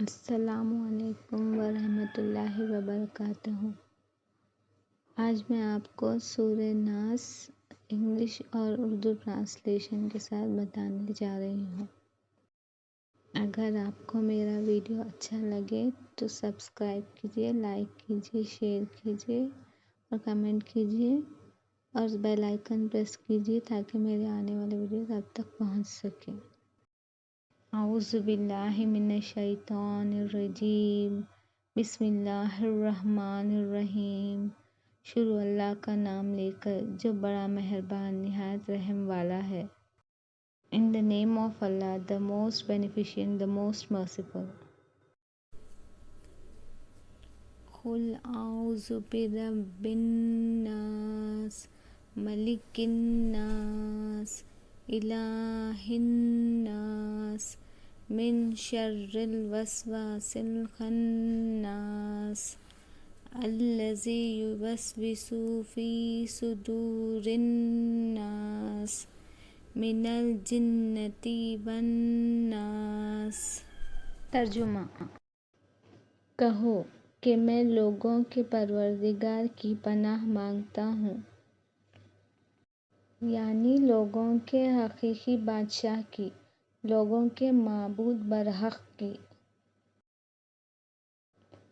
السلام علیکم ورحمۃ اللہ وبرکاتہ۔ آج میں آپ کو سورہ ناس انگلش اور اردو ٹرانسلیشن کے ساتھ بتانے جا رہی ہوں۔ اگر آپ کو میرا ویڈیو اچھا لگے تو سبسکرائب کیجیے، لائک کیجیے، شیئر کیجیے اور کمنٹ کیجیے اور بیل آئیکن پریس کیجیے تاکہ میرے آنے والے ویڈیوز آپ تک پہنچ سکیں۔ اعوذ باللہ من الشیطان الرجیم، بسم اللہ الرحمن الرحیم۔ شروع اللہ کا نام لے کر جو بڑا مہربان نہایت رحم والا ہے۔ In the name of Allah, the most beneficent, the most merciful. قل اعوذ برب الناس، ملک الناس، الہ الناس، من شر الوسواس الخناس، الذی یوسوس فی صدور الناس، من الجنۃ والناس۔ ترجمہ: کہو کہ میں لوگوں کے پروردگار کی پناہ مانگتا ہوں، یعنی لوگوں کے حقیقی بادشاہ کی، لوگوں کے معبود برحق کی،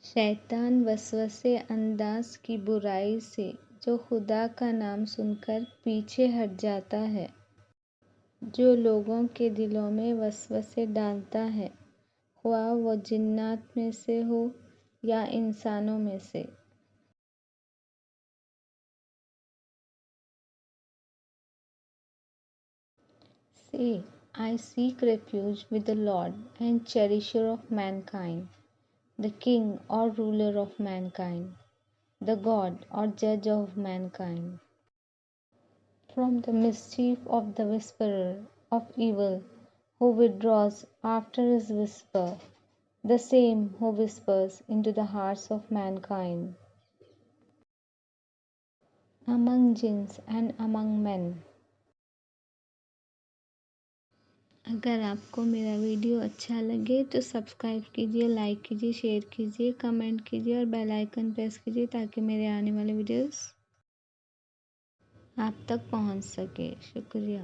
شیطان وسوسے انداز کی برائی سے جو خدا کا نام سن کر پیچھے ہٹ جاتا ہے، جو لوگوں کے دلوں میں وسوسے ڈالتا ہے، خواہ وہ جنات میں سے ہو یا انسانوں میں سے۔ Say, I seek refuge with the Lord and cherisher of mankind, the King or ruler of mankind, the God or judge of mankind, from the mischief of the whisperer of evil, who withdraws after his whisper, the same who whispers into the hearts of mankind, among jinns and among men۔ اگر آپ کو میرا video اچھا لگے تو subscribe کیجیے، like کیجیے، share کیجیے، کمنٹ کیجیے اور بیل آئیکن پریس کیجیے تاکہ میرے آنے والے ویڈیوز آپ تک پہنچ سکے۔ شکریہ۔